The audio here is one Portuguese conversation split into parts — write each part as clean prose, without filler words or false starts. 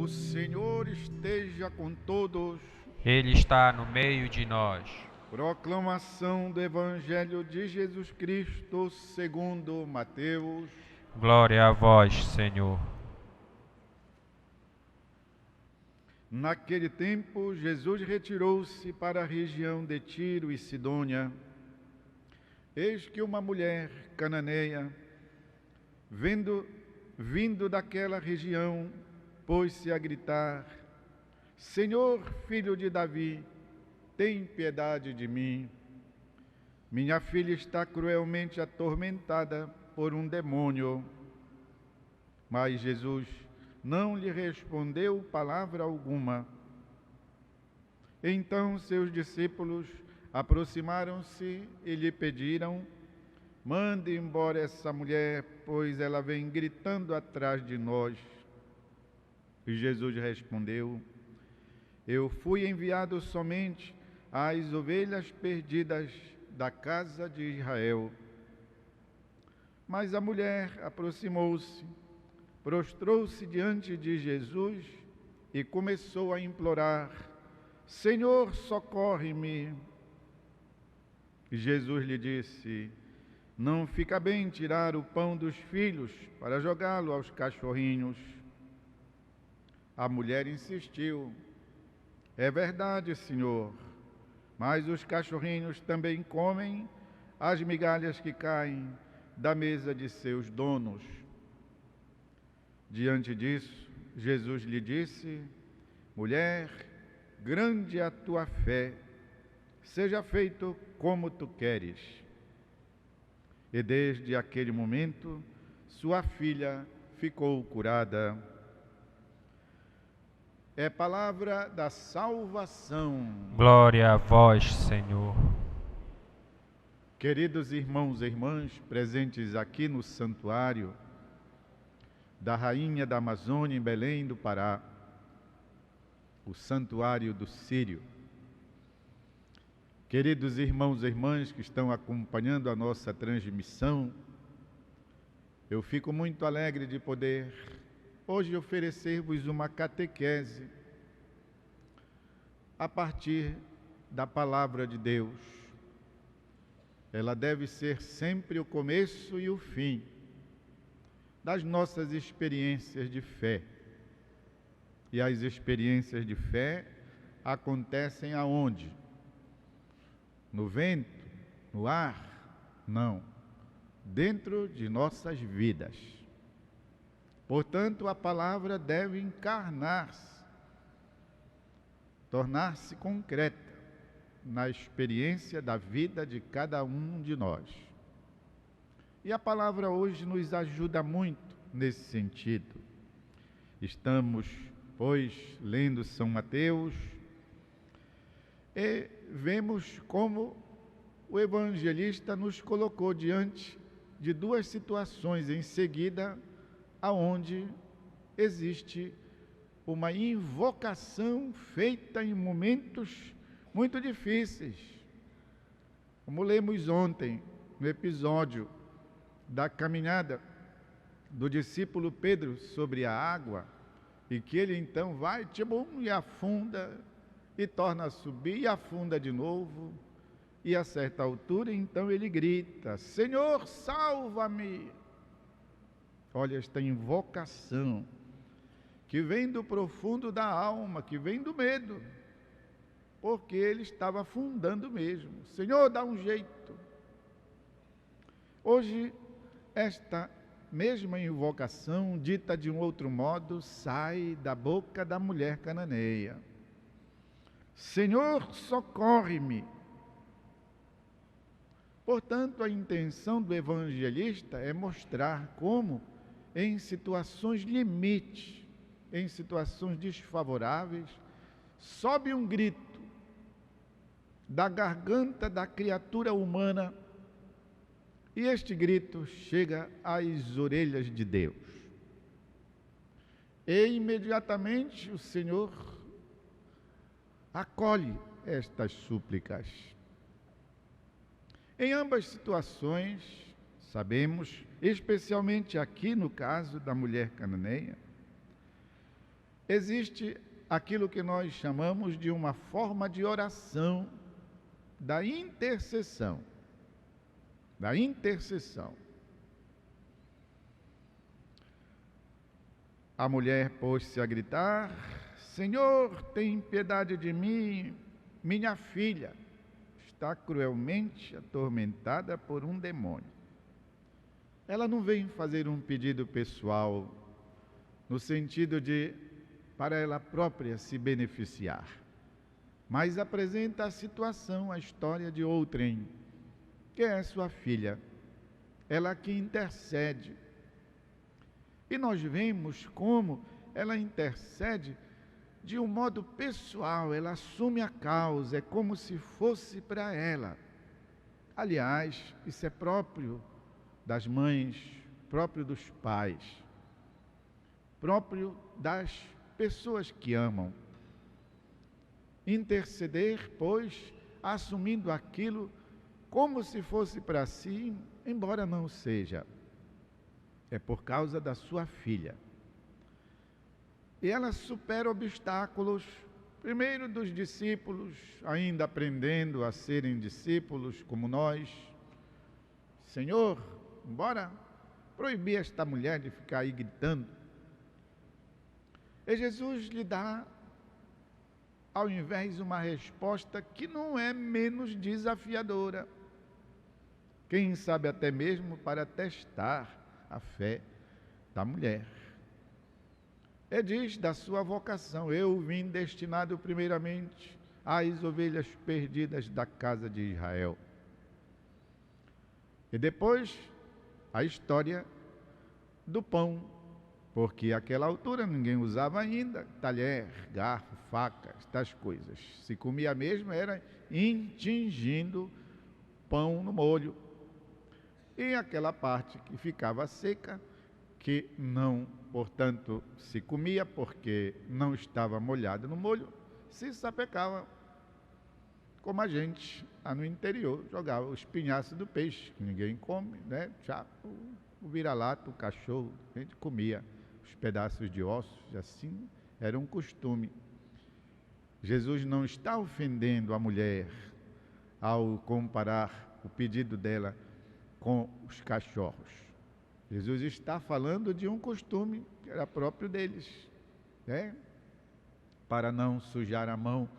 O Senhor esteja com todos. Ele está no meio de nós. Proclamação do Evangelho de Jesus Cristo segundo Mateus. Glória a vós, Senhor. Naquele tempo, Jesus retirou-se para a região de Tiro e Sidônia. Eis que uma mulher cananeia, vindo daquela região, pôs-se a gritar: Senhor, filho de Davi, tem piedade de mim. Minha filha está cruelmente atormentada por um demônio. Mas Jesus não lhe respondeu palavra alguma. Então seus discípulos aproximaram-se e lhe pediram: mande embora essa mulher, pois ela vem gritando atrás de nós. E Jesus respondeu: eu fui enviado somente às ovelhas perdidas da casa de Israel. Mas a mulher aproximou-se, prostrou-se diante de Jesus e começou a implorar: Senhor, socorre-me. E Jesus lhe disse: não fica bem tirar o pão dos filhos para jogá-lo aos cachorrinhos. A mulher insistiu: é verdade, Senhor, mas os cachorrinhos também comem as migalhas que caem da mesa de seus donos. Diante disso, Jesus lhe disse: mulher, grande é a tua fé, seja feito como tu queres. E desde aquele momento, sua filha ficou curada. É palavra da salvação. Glória a vós, Senhor. Queridos irmãos e irmãs presentes aqui no santuário da Rainha da Amazônia em Belém do Pará, o santuário do Círio. Queridos irmãos e irmãs que estão acompanhando a nossa transmissão, eu fico muito alegre de poder hoje oferecer-vos uma catequese a partir da Palavra de Deus. Ela deve ser sempre o começo e o fim das nossas experiências de fé. E as experiências de fé acontecem aonde? No vento? No ar? Não. Dentro de nossas vidas. Portanto, a palavra deve encarnar-se, tornar-se concreta na experiência da vida de cada um de nós. E a palavra hoje nos ajuda muito nesse sentido. Estamos, pois, lendo São Mateus e vemos como o evangelista nos colocou diante de duas situações em seguida, aonde existe uma invocação feita em momentos muito difíceis. Como lemos ontem, no episódio da caminhada do discípulo Pedro sobre a água, e que ele então vai, e afunda, e torna a subir, e afunda de novo, e a certa altura, então ele grita: Senhor, salva-me! Olha esta invocação, que vem do profundo da alma, que vem do medo, porque ele estava afundando mesmo. Senhor, dá um jeito. Hoje, esta mesma invocação, dita de um outro modo, sai da boca da mulher cananeia. Senhor, socorre-me. Portanto, a intenção do evangelista é mostrar como, em situações limite, em situações desfavoráveis, sobe um grito da garganta da criatura humana e este grito chega às orelhas de Deus. E imediatamente o Senhor acolhe estas súplicas. Em ambas situações, sabemos, especialmente aqui no caso da mulher cananeia, existe aquilo que nós chamamos de uma forma de oração da intercessão. Da intercessão. A mulher pôs-se a gritar: Senhor, tem piedade de mim, minha filha está cruelmente atormentada por um demônio. Ela não vem fazer um pedido pessoal, no sentido de para ela própria se beneficiar, mas apresenta a situação, a história de outrem, que é sua filha, ela que intercede. E nós vemos como ela intercede de um modo pessoal, ela assume a causa, é como se fosse para ela. Aliás, isso é próprio das mães, próprio dos pais, próprio das pessoas que amam. Interceder, pois, assumindo aquilo como se fosse para si, embora não seja. É por causa da sua filha. E ela supera obstáculos, primeiro dos discípulos, ainda aprendendo a serem discípulos como nós. Senhor, bora proibir esta mulher de ficar aí gritando. E Jesus lhe dá, ao invés, uma resposta que não é menos desafiadora. Quem sabe até mesmo para testar a fé da mulher. E diz da sua vocação: eu vim destinado primeiramente às ovelhas perdidas da casa de Israel. E depois a história do pão, porque àquela altura ninguém usava ainda talher, garfo, faca, estas coisas. Se comia mesmo era intingindo pão no molho. E aquela parte que ficava seca, que não, portanto, se comia porque não estava molhado no molho, se sapecava, como a gente lá no interior jogava o espinhaço do peixe, que ninguém come, né? Já o vira-lata, o cachorro, a gente comia os pedaços de ossos, assim era um costume. Jesus não está ofendendo a mulher ao comparar o pedido dela com os cachorros. Jesus está falando de um costume que era próprio deles, né? Para não sujar a mão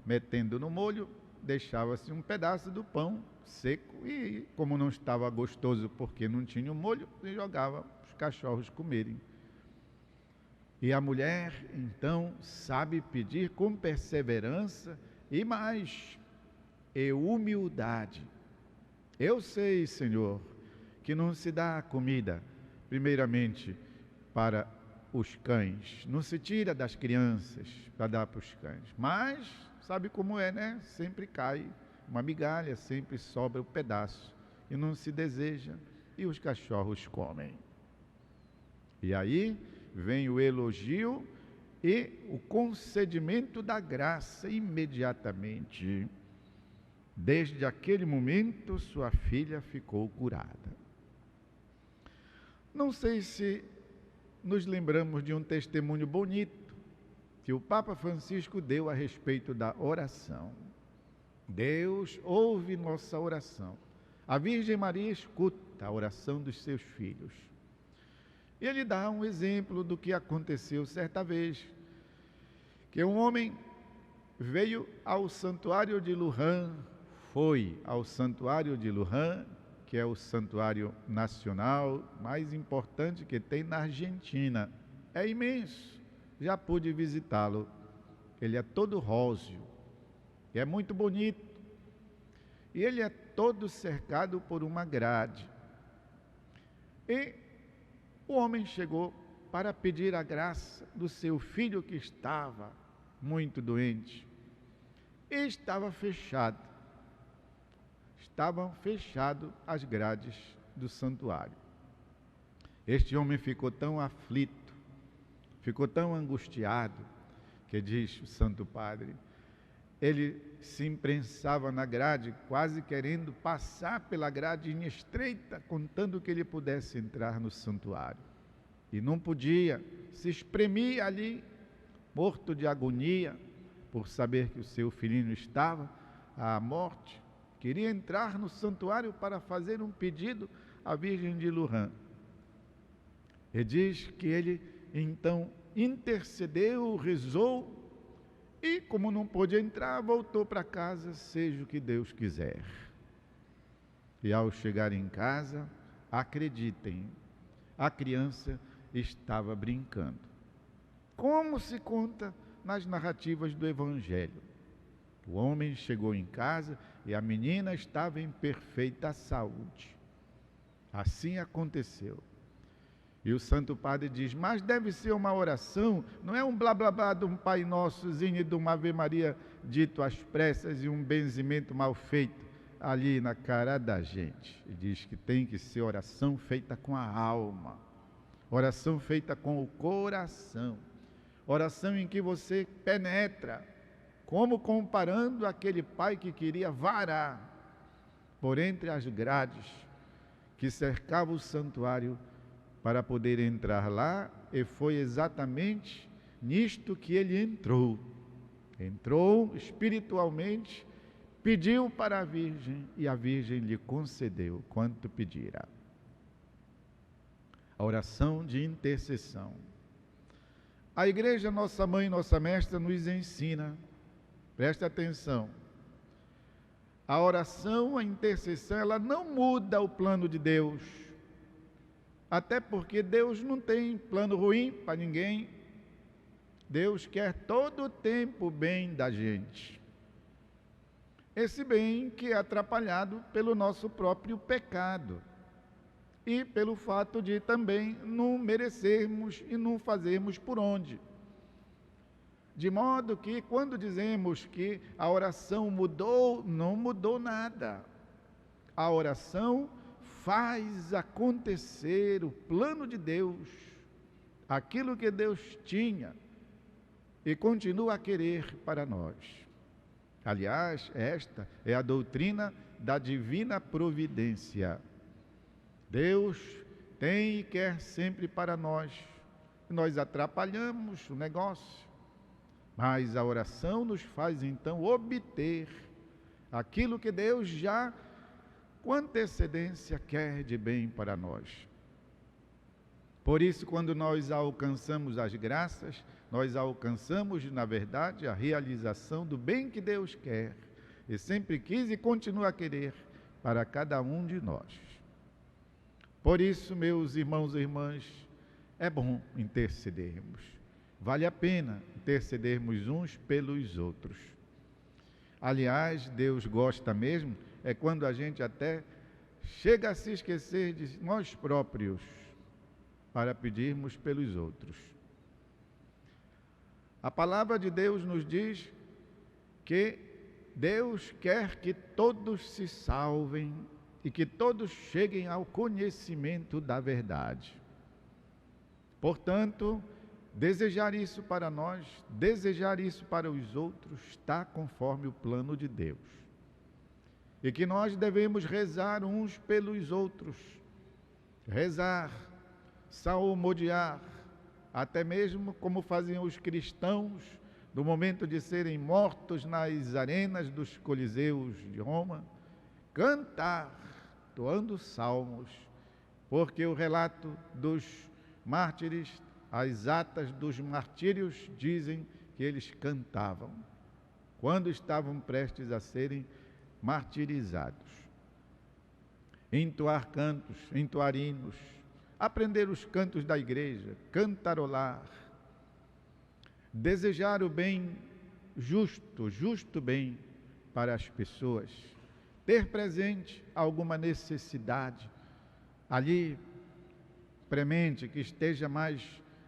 metendo no molho, deixava-se um pedaço do pão seco e, como não estava gostoso porque não tinha o molho, jogava os cachorros comerem. E a mulher, então, sabe pedir com perseverança e mais, e humildade. Eu sei, Senhor, que não se dá comida, primeiramente, para os cães. Não se tira das crianças para dar para os cães. Mas, sabe como é, né? Sempre cai uma migalha, sempre sobra um pedaço. E não se deseja, e os cachorros comem. E aí vem o elogio e o concedimento da graça imediatamente. Desde aquele momento, sua filha ficou curada. Não sei se nos lembramos de um testemunho bonito que o Papa Francisco deu a respeito da oração. Deus ouve nossa oração. A Virgem Maria escuta a oração dos seus filhos. E ele dá um exemplo do que aconteceu certa vez, que um homem veio ao santuário de Luján, foi ao santuário de Luján, que é o santuário nacional mais importante que tem na Argentina. É imenso, já pude visitá-lo. Ele é todo róseo, é muito bonito. E ele é todo cercado por uma grade. E o homem chegou para pedir a graça do seu filho que estava muito doente. E estava fechado. Estavam fechadas as grades do santuário. Este homem ficou tão aflito, ficou tão angustiado, que diz o Santo Padre, ele se imprensava na grade, quase querendo passar pela grade estreita, contando que ele pudesse entrar no santuário. E não podia, se espremia ali morto de agonia, por saber que o seu filhinho estava à morte, queria entrar no santuário para fazer um pedido à Virgem de Lourdes. E diz que ele então intercedeu, rezou, e como não pôde entrar, voltou para casa, seja o que Deus quiser. E ao chegar em casa, acreditem, a criança estava brincando. Como se conta nas narrativas do Evangelho. O homem chegou em casa e a menina estava em perfeita saúde. Assim aconteceu. E o Santo Padre diz, mas deve ser uma oração, não é um blá blá blá de um Pai Nossozinho e de uma Ave Maria dito às pressas e um benzimento mal feito ali na cara da gente. E diz que tem que ser oração feita com a alma, oração feita com o coração, oração em que você penetra, como comparando aquele pai que queria varar por entre as grades que cercavam o santuário para poder entrar lá, e foi exatamente nisto que ele entrou. Entrou espiritualmente, pediu para a Virgem, e a Virgem lhe concedeu quanto pedira. A oração de intercessão. A Igreja, nossa mãe, nossa mestra, nos ensina, preste atenção, a oração, a intercessão, ela não muda o plano de Deus, até porque Deus não tem plano ruim para ninguém. Deus quer todo o tempo o bem da gente. Esse bem que é atrapalhado pelo nosso próprio pecado e pelo fato de também não merecermos e não fazermos por onde. De modo que quando dizemos que a oração mudou, não mudou nada. A oração faz acontecer o plano de Deus, aquilo que Deus tinha e continua a querer para nós. Aliás, esta é a doutrina da divina providência. Deus tem e quer sempre para nós. Nós atrapalhamos o negócio, mas a oração nos faz então obter aquilo que Deus já com antecedência quer de bem para nós. Por isso, quando nós alcançamos as graças, nós alcançamos, na verdade, a realização do bem que Deus quer, e sempre quis e continua a querer para cada um de nós. Por isso, meus irmãos e irmãs, é bom intercedermos. Vale a pena intercedermos uns pelos outros. Aliás, Deus gosta mesmo é quando a gente até chega a se esquecer de nós próprios para pedirmos pelos outros. A palavra de Deus nos diz que Deus quer que todos se salvem e que todos cheguem ao conhecimento da verdade. Portanto, desejar isso para nós, desejar isso para os outros, está conforme o plano de Deus. E que nós devemos rezar uns pelos outros, rezar, salmodiar, até mesmo como faziam os cristãos no momento de serem mortos nas arenas dos coliseus de Roma, cantar, toando salmos, porque o relato dos mártires, as atas dos martírios dizem que eles cantavam quando estavam prestes a serem martirizados. Entoar cantos, entoar hinos, aprender os cantos da igreja, cantarolar, desejar o bem justo bem para as pessoas, ter presente alguma necessidade ali premente, que esteja mais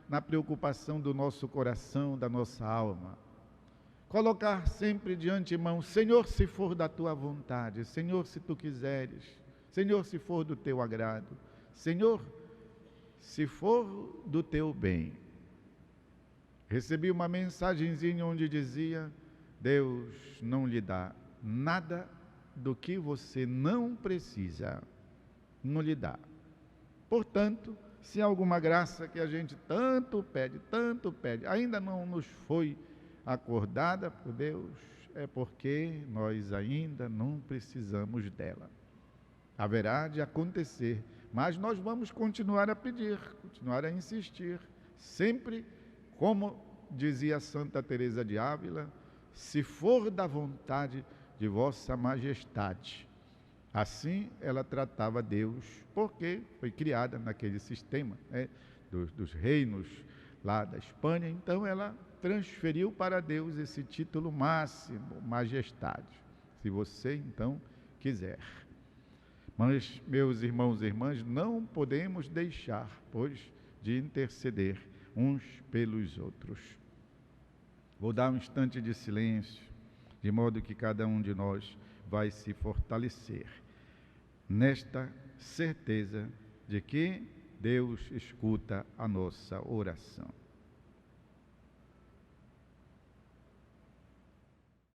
na preocupação do nosso coração, da nossa alma. Colocar sempre de antemão, Senhor, se for da tua vontade, Senhor, se tu quiseres, Senhor, se for do teu agrado, Senhor, se for do teu bem. Recebi uma mensagenzinha onde dizia, Deus não lhe dá nada do que você não precisa, não lhe dá. Portanto, se alguma graça que a gente tanto pede, ainda não nos foi acordada por Deus, é porque nós ainda não precisamos dela. Haverá de acontecer, mas nós vamos continuar a pedir, continuar a insistir, sempre como dizia Santa Teresa de Ávila, se for da vontade de Vossa Majestade. Assim ela tratava Deus, porque foi criada naquele sistema, né, dos reinos lá da Espanha. Então ela transferiu para Deus esse título máximo, majestade, se você então quiser. Mas, meus irmãos e irmãs, não podemos deixar, pois, de interceder uns pelos outros. Vou dar um instante de silêncio, de modo que cada um de nós vai se fortalecer nesta certeza de que Deus escuta a nossa oração.